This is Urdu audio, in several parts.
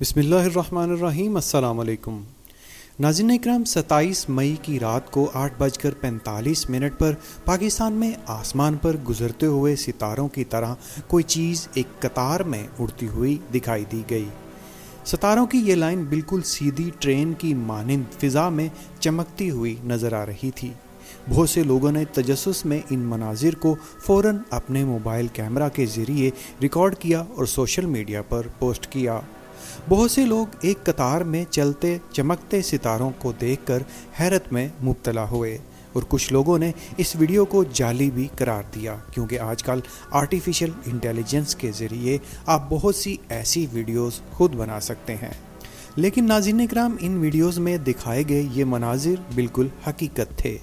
بسم اللہ الرحمن الرحیم۔ السلام علیکم ناظرین اکرام، 27 مئی کی رات کو 8:45 پر پاکستان میں آسمان پر گزرتے ہوئے ستاروں کی طرح کوئی چیز ایک قطار میں اڑتی ہوئی دکھائی دی گئی۔ ستاروں کی یہ لائن بالکل سیدھی ٹرین کی مانند فضا میں چمکتی ہوئی نظر آ رہی تھی۔ بہت سے لوگوں نے تجسس میں ان مناظر کو فوراً اپنے موبائل کیمرہ کے ذریعے ریکارڈ کیا اور سوشل میڈیا پر پوسٹ کیا۔ بہت سے لوگ ایک قطار میں چلتے چمکتے ستاروں کو دیکھ کر حیرت میں مبتلا ہوئے، اور کچھ لوگوں نے اس ویڈیو کو جعلی بھی قرار دیا، کیونکہ آج کل آرٹیفیشل انٹیلیجنس کے ذریعے آپ بہت سی ایسی ویڈیوز خود بنا سکتے ہیں۔ لیکن ناظرین اکرام، ان ویڈیوز میں دکھائے گئے یہ مناظر بالکل حقیقت تھے،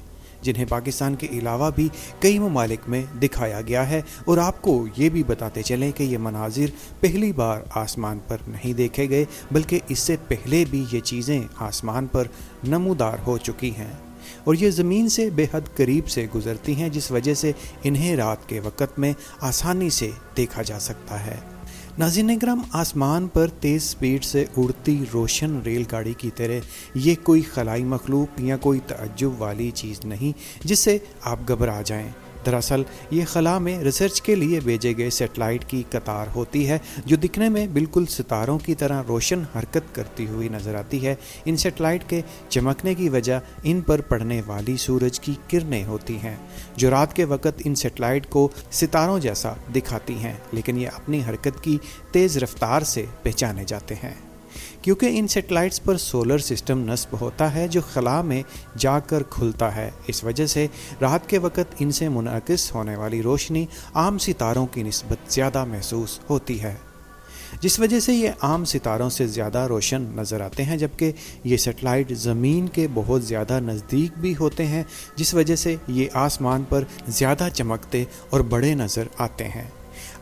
جنہیں پاکستان کے علاوہ بھی کئی ممالک میں دکھایا گیا ہے، اور آپ کو یہ بھی بتاتے چلیں کہ یہ مناظر پہلی بار آسمان پر نہیں دیکھے گئے، بلکہ اس سے پہلے بھی یہ چیزیں آسمان پر نمودار ہو چکی ہیں، اور یہ زمین سے بے حد قریب سے گزرتی ہیں، جس وجہ سے انہیں رات کے وقت میں آسانی سے دیکھا جا سکتا ہے۔ ناظرین اکرام، آسمان پر تیز سپیڈ سے اڑتی روشن ریل گاڑی کی طرح یہ کوئی خلائی مخلوق یا کوئی تعجب والی چیز نہیں جس سے آپ گھبرا جائیں۔ دراصل یہ خلا میں ریسرچ کے لیے بھیجے گئے سیٹلائٹ کی قطار ہوتی ہے، جو دکھنے میں بالکل ستاروں کی طرح روشن حرکت کرتی ہوئی نظر آتی ہے۔ ان سیٹلائٹ کے چمکنے کی وجہ ان پر پڑنے والی سورج کی کرنیں ہوتی ہیں، جو رات کے وقت ان سیٹلائٹ کو ستاروں جیسا دکھاتی ہیں، لیکن یہ اپنی حرکت کی تیز رفتار سے پہچانے جاتے ہیں، کیونکہ ان سیٹلائٹس پر سولر سسٹم نصب ہوتا ہے جو خلا میں جا کر کھلتا ہے۔ اس وجہ سے رات کے وقت ان سے منعکس ہونے والی روشنی عام ستاروں کی نسبت زیادہ محسوس ہوتی ہے، جس وجہ سے یہ عام ستاروں سے زیادہ روشن نظر آتے ہیں، جبکہ یہ سیٹلائٹ زمین کے بہت زیادہ نزدیک بھی ہوتے ہیں، جس وجہ سے یہ آسمان پر زیادہ چمکتے اور بڑے نظر آتے ہیں۔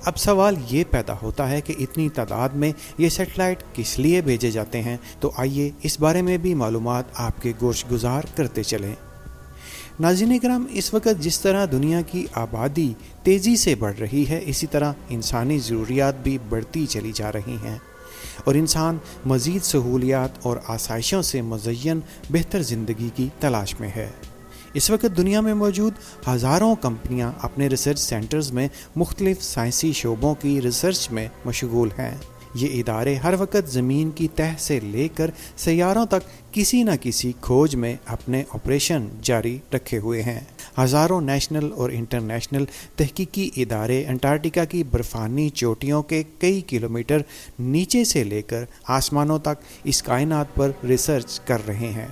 اب سوال یہ پیدا ہوتا ہے کہ اتنی تعداد میں یہ سیٹلائٹ کس لیے بھیجے جاتے ہیں، تو آئیے اس بارے میں بھی معلومات آپ کے گوش گزار کرتے چلیں۔ ناظرین اکرام، اس وقت جس طرح دنیا کی آبادی تیزی سے بڑھ رہی ہے، اسی طرح انسانی ضروریات بھی بڑھتی چلی جا رہی ہیں، اور انسان مزید سہولیات اور آسائشوں سے مزین بہتر زندگی کی تلاش میں ہے۔ اس وقت دنیا میں موجود ہزاروں کمپنیاں اپنے ریسرچ سینٹرز میں مختلف سائنسی شعبوں کی ریسرچ میں مشغول ہیں۔ یہ ادارے ہر وقت زمین کی تہہ سے لے کر سیاروں تک کسی نہ کسی کھوج میں اپنے آپریشن جاری رکھے ہوئے ہیں۔ ہزاروں نیشنل اور انٹرنیشنل تحقیقی ادارے انٹارکٹیکا کی برفانی چوٹیوں کے کئی کلومیٹر نیچے سے لے کر آسمانوں تک اس کائنات پر ریسرچ کر رہے ہیں۔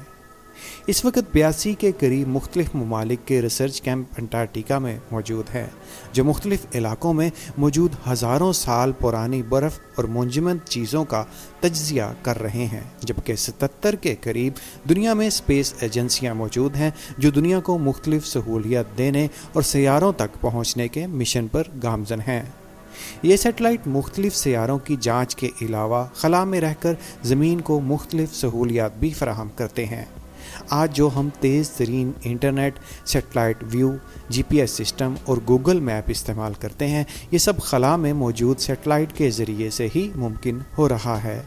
اس وقت 82 کے قریب مختلف ممالک کے ریسرچ کیمپ انٹارکٹیکا میں موجود ہیں، جو مختلف علاقوں میں موجود ہزاروں سال پرانی برف اور منجمد چیزوں کا تجزیہ کر رہے ہیں، جبکہ 77 کے قریب دنیا میں اسپیس ایجنسیاں موجود ہیں، جو دنیا کو مختلف سہولیات دینے اور سیاروں تک پہنچنے کے مشن پر گامزن ہیں۔ یہ سیٹلائٹ مختلف سیاروں کی جانچ کے علاوہ خلا میں رہ کر زمین کو مختلف سہولیات بھی فراہم کرتے ہیں۔ آج جو ہم تیز ترین internet, satellite view, GPS system اور گوگل میپ استعمال کرتے ہیں، یہ سب خلا میں موجود سیٹلائٹ کے ذریعے سے ہی ممکن ہو رہا ہے۔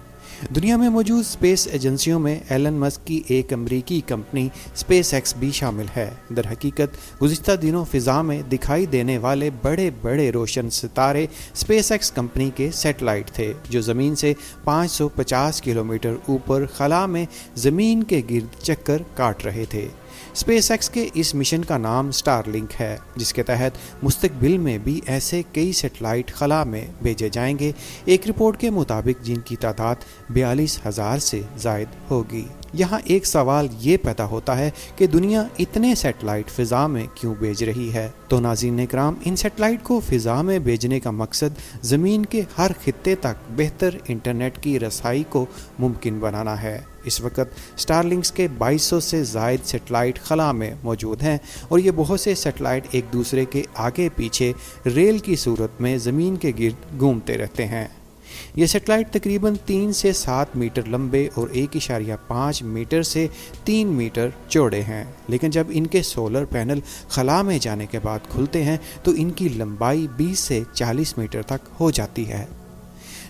دنیا میں موجود اسپیس ایجنسیوں میں ایلن مسک کی ایک امریکی کمپنی اسپیس ایکس بھی شامل ہے۔ در حقیقت گزشتہ دنوں فضا میں دکھائی دینے والے بڑے بڑے روشن ستارے اسپیس ایکس کمپنی کے سیٹلائٹ تھے، جو زمین سے 550 کلومیٹر اوپر خلا میں زمین کے گرد چکر کاٹ رہے تھے۔ اسپیس ایکس کے اس مشن کا نام اسٹار لنک ہے، جس کے تحت مستقبل میں بھی ایسے کئی سیٹلائٹ خلا میں بھیجے جائیں گے، ایک رپورٹ کے مطابق جن کی تعداد 42,000 سے زائد ہوگی۔ یہاں ایک سوال یہ پیدا ہوتا ہے کہ دنیا اتنے سیٹلائٹ فضا میں کیوں بھیج رہی ہے؟ تو ناظرین اکرام، ان سیٹلائٹ کو فضا میں بھیجنے کا مقصد زمین کے ہر خطے تک بہتر انٹرنیٹ کی رسائی کو ممکن بنانا ہے۔ اس وقت اسٹار لنکس کے 2200 سے زائد سیٹلائٹ خلا میں موجود ہیں، اور یہ بہت سے سیٹلائٹ ایک دوسرے کے آگے پیچھے ریل کی صورت میں زمین کے گرد گھومتے رہتے ہیں۔ یہ سیٹلائٹ تقریباً 3 سے 7 میٹر لمبے اور 1.5 میٹر سے 3 میٹر چوڑے ہیں، لیکن جب ان کے سولر پینل خلا میں جانے کے بعد کھلتے ہیں تو ان کی لمبائی 20 سے 40 میٹر تک ہو جاتی ہے۔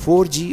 4G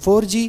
4G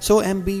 100 MB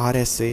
RSA,